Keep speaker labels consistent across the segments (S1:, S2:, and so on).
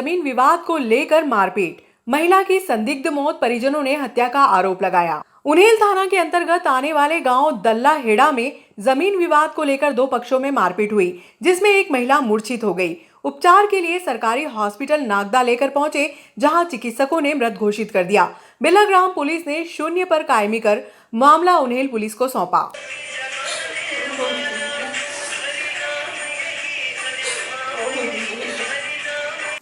S1: जमीन विवाद को लेकर मारपीट, महिला की संदिग्ध मौत, परिजनों ने हत्या का आरोप लगाया। उन्हेल थाना के अंतर्गत आने वाले गांव दल्ला हेड़ा में जमीन विवाद को लेकर दो पक्षों में मारपीट हुई, जिसमें एक महिला मूर्छित हो गई। उपचार के लिए सरकारी हॉस्पिटल नागदा लेकर पहुंचे, जहां चिकित्सकों ने मृत घोषित कर दिया। बिलाग्राम पुलिस ने शून्य पर कायमी कर मामला उन्हेल पुलिस को सौंपा।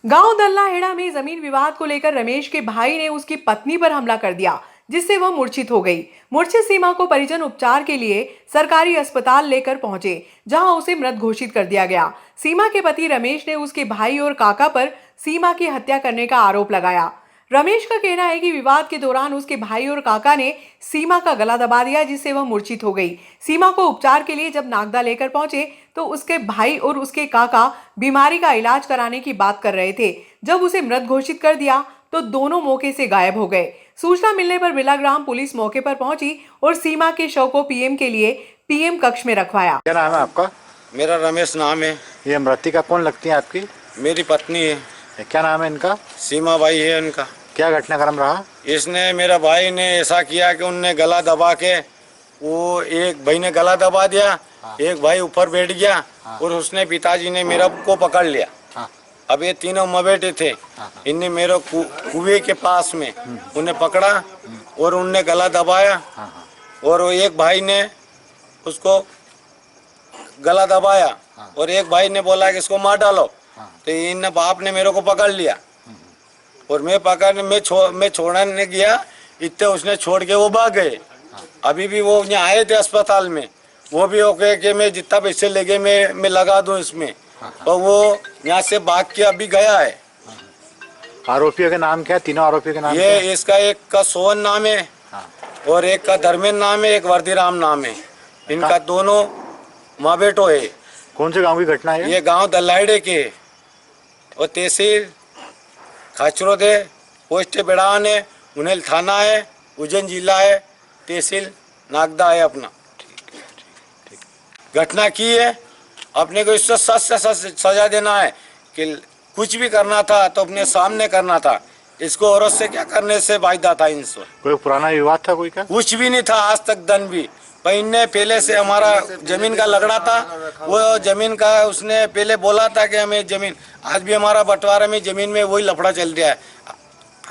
S1: गांव दल्ला हेड़ा में जमीन विवाद को लेकर रमेश के भाई ने उसकी पत्नी पर हमला कर दिया, जिससे वह मूर्छित हो गई। मूर्छित सीमा को परिजन उपचार के लिए सरकारी अस्पताल लेकर पहुंचे, जहां उसे मृत घोषित कर दिया गया। सीमा के पति रमेश ने उसके भाई और काका पर सीमा की हत्या करने का आरोप लगाया। रमेश का कहना है कि विवाद के दौरान उसके भाई और काका ने सीमा का गला दबा दिया, जिससे वह मूर्छित हो गई। सीमा को उपचार के लिए जब नागदा लेकर पहुंचे तो उसके भाई और उसके काका बीमारी का इलाज कराने की बात कर रहे थे। जब उसे मृत घोषित कर दिया तो दोनों मौके से गायब हो गए। सूचना मिलने पर बिलाग्राम पुलिस मौके पर पहुंची और सीमा के शव को पीएम के लिए पीएम कक्ष में रखवाया।
S2: क्या नाम है आपका?
S3: मेरा रमेश नाम है।
S2: ये मृतिका कौन लगती है आपकी?
S3: मेरी पत्नी है।
S2: क्या नाम है इनका?
S3: सीमा बाई है इनका।
S2: क्या घटनाक्रम रहा?
S3: इसने मेरा भाई ने ऐसा किया कि उनने गला दबा के, वो एक भाई ने गला दबा दिया, एक भाई ऊपर बैठ गया और उसने पिताजी ने मेरा को पकड़ लिया। अब ये तीनों मवेटे थे, इनने मेरे कुएं के पास में उन्हें पकड़ा और उनने गला दबाया और एक भाई ने उसको गला दबाया और एक भाई ने बोला कि इसको मार डालो, तो इन बाप ने मेरे को पकड़ लिया और मैं छोड़ने गया, इतने उसने छोड़ के वो भाग गए। अभी भी वो यहाँ आए थे अस्पताल में, वो भी ओके कि मैं जितना पैसे लेके मैं लगा दूं इसमें, तो वो यहाँ से भाग के अभी गया है।
S2: आरोपियों के नाम क्या है? तीनों आरोपियों के नाम
S3: ये क्या? इसका एक का सोहन नाम है और एक का धर्मेंद्र नाम है, एक वर्दीराम नाम है। इनका दोनों माँ बेटो है।
S2: कौन से गांव की घटना है?
S3: ये गांव दल्लाहेड़े के और तहसील खाचरोद है, पोस्ट बेड़ान है, उन्हेल थाना है, उज्जैन जिला है, तहसील नागदा है अपना। घटना की है, अपने को इससे सच से सच सजा देना है कि कुछ भी करना था तो अपने सामने करना था। इसको औरत से क्या करने से वायदा था इनसे।
S2: कोई पुराना विवाद था कोई का?
S3: कुछ भी नहीं था आज तक दन भी। पर इनने पहले से हमारा जमीन का लगड़ा था, वो जमीन का उसने पहले बोला था कि हमें जमीन, आज भी हमारा बंटवारा में जमीन में वही लफड़ा चल रहा है।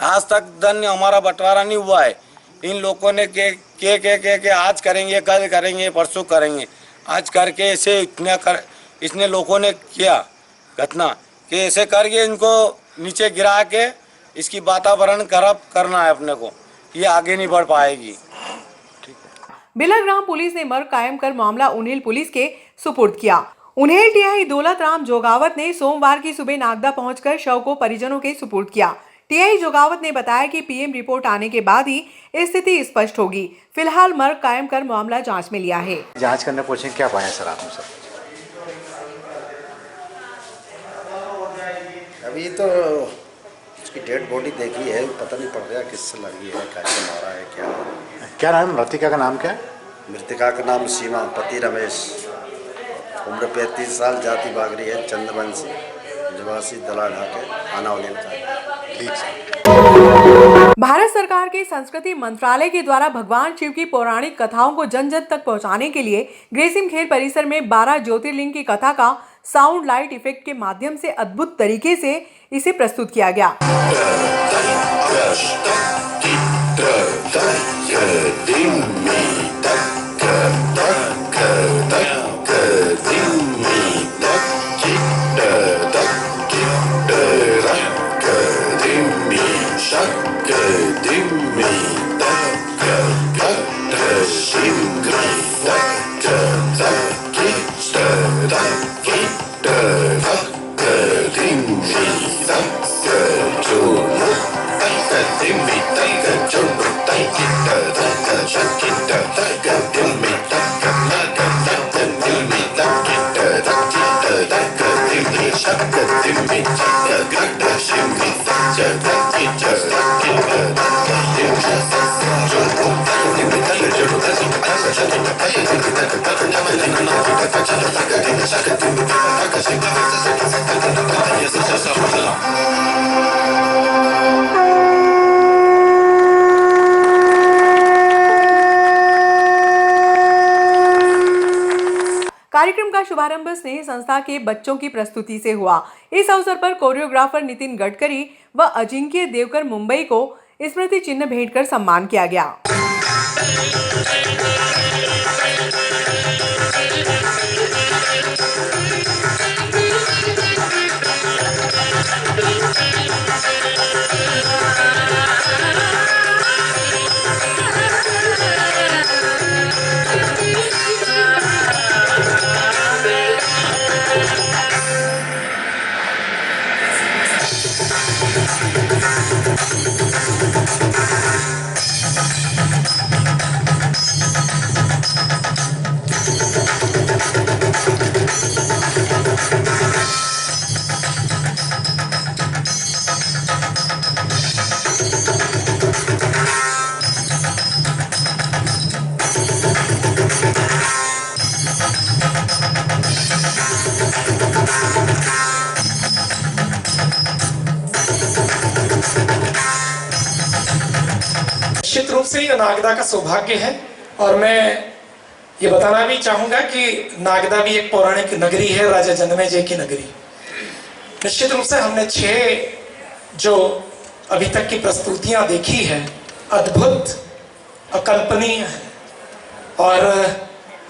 S3: आज तक दन हमारा बंटवारा नहीं हुआ है। इन लोगों ने के आज करेंगे, कल करेंगे, परसों करेंगे, आज करके ऐसे इसने लोगों ने किया घटना कि ऐसे करके इनको नीचे गिरा के इसकी वातावरण खराब करना है अपने को, ये आगे नहीं बढ़ पाएगी।
S1: बिलाग्राम पुलिस ने मर्ग कायम कर मामला उन्हेल पुलिस के सुपुर्द किया। उन्हेल टीआई दौलत राम जोगावत ने सोमवार की सुबह नागदा पहुंचकर शव को परिजनों के सुपुर्द किया। टीआई जोगावत ने बताया कि पीएम रिपोर्ट आने के बाद ही स्थिति स्पष्ट होगी। फिलहाल मर्ग कायम कर मामला जांच में लिया है।
S2: जांच करने पहुंचे, क्या पाया सर आपने? सर
S4: अभी तो उसकी डेड बॉडी देखी है, पता नहीं पड़ रहा किससे लगी है, कैसे मारा है, क्या
S2: नाम है? मृतिका का नाम क्या है?
S4: मृतिका का नाम सीमा, पति रमेश, उम्र 35 साल, जाति बागरी है, चंद्रवंशी, निवासी दला ढाके, आना उन्हेल का।
S1: भारत सरकार के संस्कृति मंत्रालय के द्वारा भगवान शिव की पौराणिक कथाओं को जन जन तक पहुंचाने के लिए ग्रेसिम खेल परिसर में 12 ज्योतिर्लिंग की कथा का साउंड लाइट इफेक्ट के माध्यम से अद्भुत तरीके से इसे प्रस्तुत किया गया।
S5: Shaka
S1: का शुभारंभ स्नेह संस्था के बच्चों की प्रस्तुति से हुआ। इस अवसर पर कोरियोग्राफर नितिन गडकरी व अजिंक्य देवकर मुंबई को स्मृति चिन्ह भेंट कर सम्मान किया गया।
S5: निश्चित रूप से यह नागदा का सौभाग्य है और मैं ये बताना भी चाहूंगा कि नागदा भी एक पौराणिक नगरी है, राजा जन्मेजय की नगरी। निश्चित रूप से हमने 6 जो अभी तक की प्रस्तुतियां देखी है, अद्भुत, अकल्पनीय है। और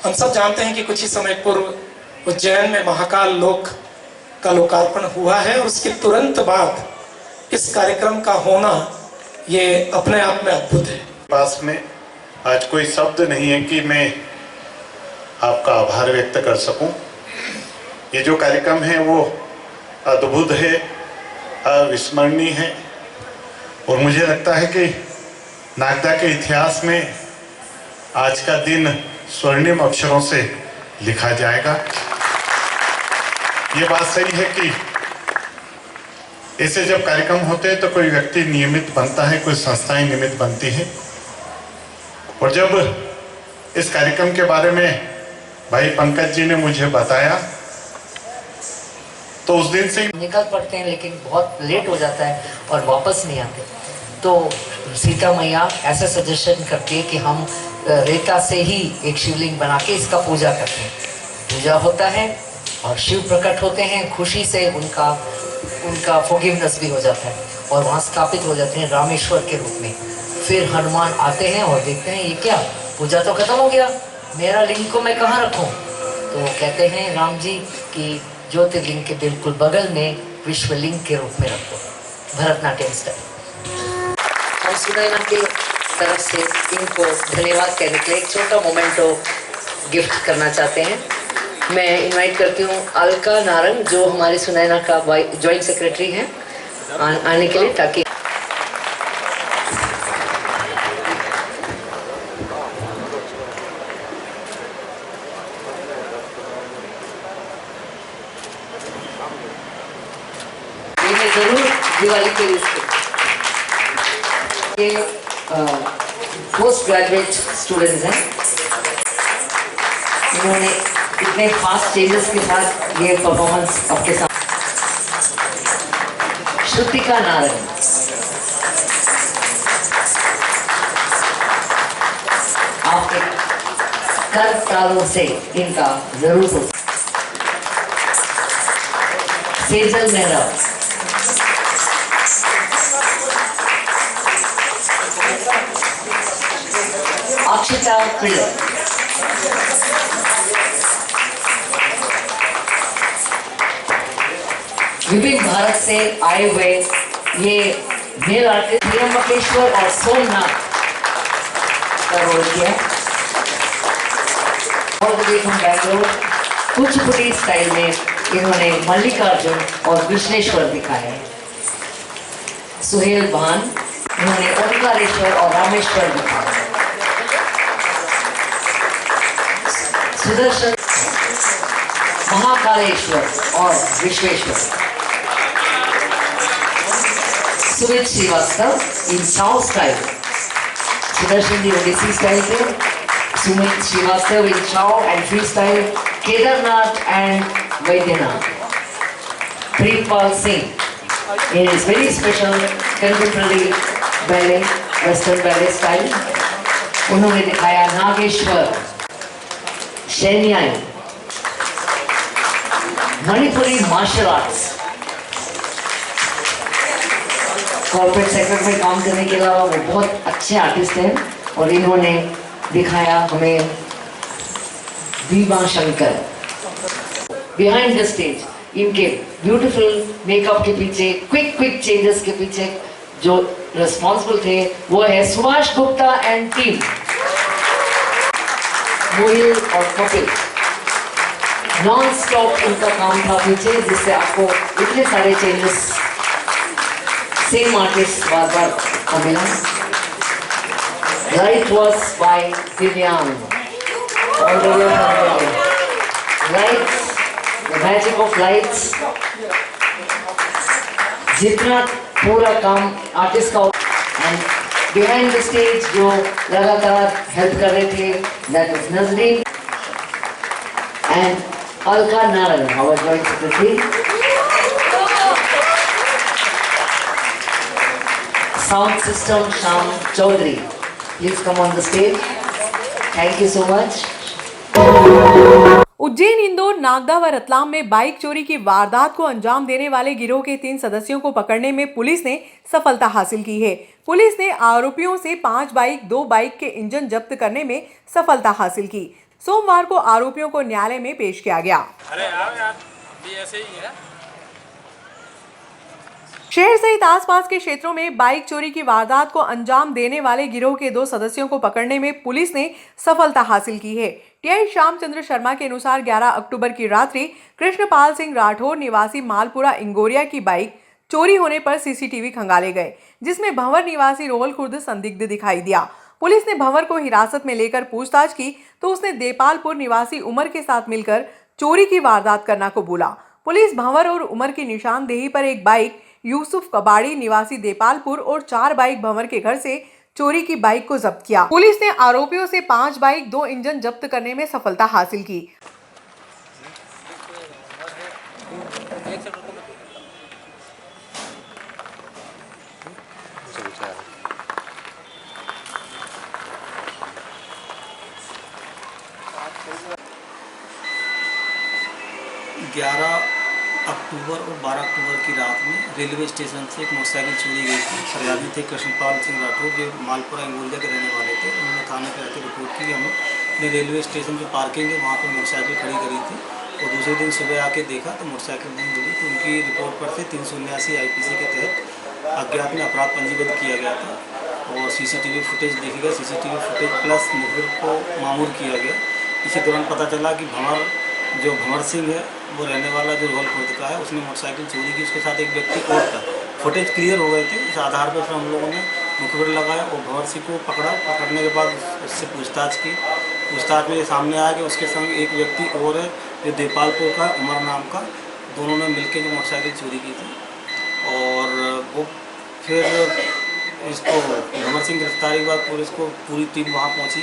S5: हम सब जानते हैं कि कुछ ही समय पूर्व उज्जैन में महाकाल लोक का लोकार्पण हुआ है और उसके तुरंत बाद इस कार्यक्रम का होना ये अपने आप में अद्भुत है।
S6: पास में आज कोई शब्द नहीं है कि मैं आपका आभार व्यक्त कर सकूं। ये जो कार्यक्रम है वो अद्भुत है, अविस्मरणीय है और मुझे लगता है कि नागदा के इतिहास में आज का दिन स्वर्णिम अक्षरों से लिखा जाएगा। ये बात सही है कि ऐसे जब कार्यक्रम होते हैं तो कोई व्यक्ति नियमित बनता है, कोई संस्थाएं नियमित बनती हैं। और जब इस कार्यक्रम के बारे में भाई पंकज जी ने मुझे बताया तो उस दिन से
S7: निकल पड़ते हैं, लेकिन बहुत लेट हो जाता है और वापस नहीं आते। तो सीता मैया ऐसा सजेशन करती है कि हम रेता से ही एक शिवलिंग बना के इसका पूजा करते हैं। पूजा होता है और शिव प्रकट होते हैं, खुशी से उनका फॉरगिवनेस भी हो जाता है और वहाँ स्थापित हो जाते हैं रामेश्वर के रूप में। फिर हनुमान आते हैं और देखते हैं ये क्या, पूजा तो खत्म हो गया, मेरा लिंग को मैं कहाँ रखूँ? तो कहते हैं राम जी कि ज्योतिर्लिंग के बिल्कुल बगल में विश्वलिंग के रूप में रख दो। भरतनाट्यम स्टाइल। हम सुनैना की तरफ से इनको धन्यवाद कहने के लिए एक छोटा मोमेंटो गिफ्ट करना चाहते हैं। मैं इनवाइट करती हूँ अलका नारंग, जो हमारे सुनैना का जॉइंट सेक्रेटरी हैं, आने के लिए, ताकि इन्हें जरूर दिवाली के लिए ये पोस्ट ग्रेजुएट स्टूडेंट्स हैं। इन्होंने इतने फास्ट चेंजेस के साथ ये परफॉर्मेंस आपके साथ। श्रुतिका नारंग, आपके कर तालों से इनका जरूर हो। सेजल मेहरा, अक्षिता पिल्ले, विभिन्न भारत से आए हुए ये मेल आर्टिस्ट त्र्यंबकेश्वर और सोमनाथ का रोल किया। और बैंगलोर कुचिपुड़ी स्टाइल में इन्होंने मल्लिकार्जुन और कृष्णेश्वर दिखाया है। सुहेल भान, इन्होंने ओंकारेश्वर और रामेश्वर दिखाया। सुदर्शन महाकालेश्वर और Vishweshwar. Sumit Srivastava in Chhau style. Sudarshan ji Odissi style थे, Sumit Srivastava in Chhau and free style. Kedarnath and Vaidyanath. Pritpal Singh in his very special contemporary ballet, western ballet style. उन्होंने दिखाया नागेश्वर। शैन्याई Manipuri martial arts. Corporate sector में काम करने के अलावा वो बहुत अच्छे आर्टिस्ट हैं और इन्होंने दिखाया हमें Bhima Shankar. Behind the stage इनके ब्यूटीफुल मेकअप के पीछे, क्विक चेंजेस के पीछे जो रिस्पॉन्सिबल थे वो है सुभाष गुप्ता एंड टीम, मोहिल और कपिल। नॉन स्टॉप इनका काम था पीछे, जिससे आपको इतने सारे चेंजेस सेम आर्टिस्ट बार बार मिला। लाइट वॉज बाय दिव्यांग, lights, the magic of lights. जितना पूरा काम आर्टिस्ट का, एंड बिहाइंड द स्टेज जो लगातार हेल्प कर रहे थे, that is Nazreen and Alka Narayan, our joint secretary. Sound system Shyam Chaudhary, please come on the stage. Thank you so much.
S1: Ujjain, Indore, Nagda व रतलाम में बाइक चोरी की वारदात को अंजाम देने वाले गिरोह के 3 सदस्यों को पकड़ने में पुलिस ने सफलता हासिल की है। पुलिस ने आरोपियों से 5 बाइक, 2 बाइक के इंजन जब्त करने में सफलता हासिल की। सोमवार को आरोपियों को न्यायालय में पेश किया गया। शहर सहित आसपास के क्षेत्रों में बाइक चोरी की वारदात को अंजाम देने वाले गिरोह के 2 सदस्यों को पकड़ने में पुलिस ने सफलता हासिल की है। टीआई श्यामचंद्र शर्मा के अनुसार 11 अक्टूबर की रात्रि कृष्णपाल सिंह राठौर निवासी मालपुरा इंगोरिया की बाइक चोरी होने पर सीसीटीवी खंगाले गए, जिसमें भंवर निवासी रोहल खुर्द संदिग्ध दिखाई दिया। पुलिस ने भंवर को हिरासत में लेकर पूछताछ की तो उसने देपालपुर निवासी उमर के साथ मिलकर चोरी की वारदात करना को बोला। पुलिस भंवर और उमर की निशानदेही पर एक बाइक यूसुफ कबाड़ी निवासी देपालपुर और 4 बाइक भंवर के घर से चोरी की बाइक को जब्त किया। पुलिस ने आरोपियों से 5 बाइक, 2 इंजन जब्त करने में सफलता हासिल की।
S8: अक्टूबर और 12 अक्टूबर की रात में रेलवे स्टेशन से एक मोटरसाइकिल चोरी गई थी। फरियादी थे कृष्णपाल सिंह राठौर, जो मालपुरा इंगोरिया के रहने वाले थे। उन्होंने थाने पर आकर रिपोर्ट की कि हमने रेलवे स्टेशन जो पार्किंग है वहाँ पर मोटरसाइकिल खड़ी करी थी और दूसरे दिन सुबह आके देखा तो मोटरसाइकिल नहीं मिली। तो उनकी रिपोर्ट पर से 379 IPC के तहत अज्ञात में अपराध पंजीबद्ध किया गया था और CCTV फुटेज देखी गई। CCTV फुटेज प्लस मुखबिर को मामूर किया गया। इसी दौरान पता चला कि भंवर सिंह है, वो रहने वाला जो रोहल खुर्द का है, उसने मोटरसाइकिल चोरी की। उसके साथ एक व्यक्ति और था। फुटेज क्लियर हो गए थे। इस आधार पर फिर हम लोगों ने मुखबिर लगाया और भंवर सिंह को पकड़ा। पकड़ने के बाद उससे पूछताछ की। पूछताछ में ये सामने आया कि उसके संग एक व्यक्ति और है जो देपालपुर का, उमर नाम का। दोनों ने मिलकर जो मोटरसाइकिल चोरी की थी और वो फिर इसको भंवर सिंह गिरफ्तारी के बाद पुलिस को पूरी टीम वहाँ पहुँची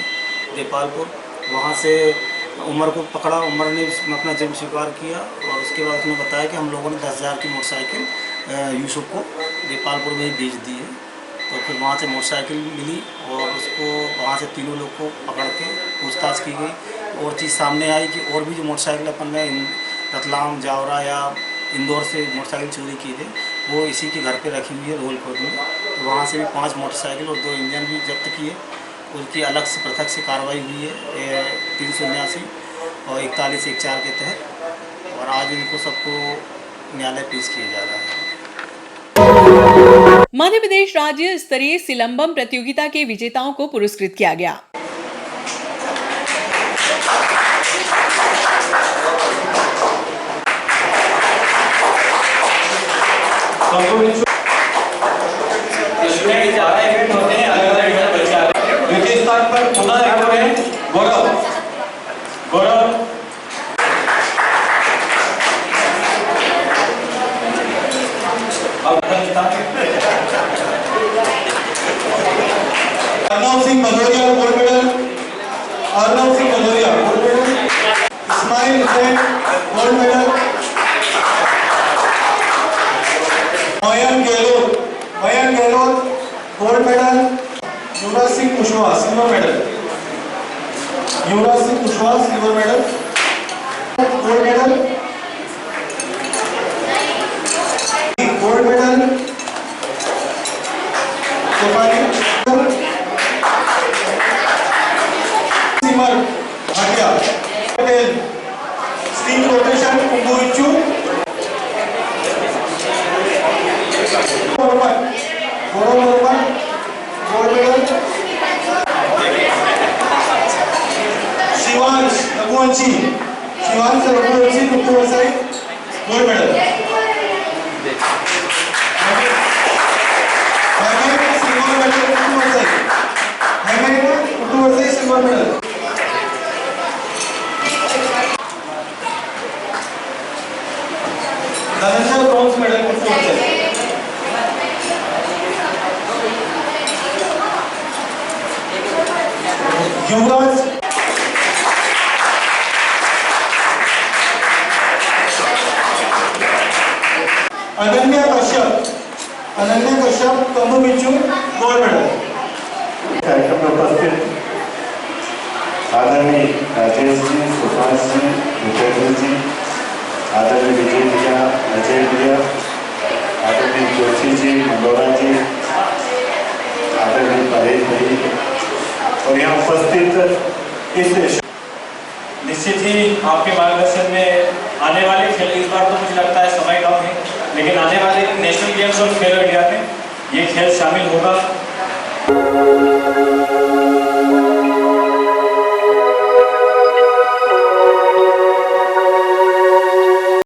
S8: देपालपुर। वहाँ से उमर को पकड़ा। उमर ने अपना जुर्म स्वीकार किया और उसके बाद उसने बताया कि हम लोगों ने 10,000 की मोटरसाइकिल यूसुफ को देपालपुर में ही बेच दी है। तो फिर वहाँ से मोटरसाइकिल मिली और उसको वहाँ से तीनों लोग को पकड़ के पूछताछ की गई। और चीज़ सामने आई कि और भी जो मोटरसाइकिल अपन ने रतलाम, जावरा या इंदौर से मोटरसाइकिल चोरी की थी वो इसी के घर पे रखी हुई है रोहल खुर्द में। तो वहाँ से भी 5 मोटरसाइकिल और 2 इंजन भी जब्त किए। उनकी अलग से पृथक से कार्रवाई हुई है 379 और 41(1)(4) के तहत और आज इनको सबको न्यायालय पेश किया जा रहा है।
S1: मध्य प्रदेश राज्य स्तरीय सिलंबम प्रतियोगिता के विजेताओं को पुरस्कृत किया गया।
S9: द्वितीय स्थान पर पुनः रिकॉर्ड है Gaurav. Arnav Singh Bhadauria gold medal. Arnav Singh Bhadauria gold medal. Ismail Hussain gold medal. Mayank Gehlot gold medal. Yuvraj Singh Kushwaha silver medal. Yuvraj Singh Kushwaha silver medal. Gold medal. Yuvraj Ananya Kashyap Tanu Bichchu gold medal.
S6: कार्यक्रम में उपस्थित आदरणीय राजेश जी, सुभाष जी, भूपेंद्र जी, आदरणीय विजय भैया, अजय भैया, आदरणीय जोशी जी, मंडोरा जी, आदरणीय परेश भाई और यहाँ उपस्थित इस
S10: निश्चित ही आपके मार्गदर्शन में आने वाले खेल, इस बार तो मुझे लगता है समय कम है, लेकिन आने वाले नेशनल गेम्स और खेलो इंडिया में ये खेल शामिल होगा।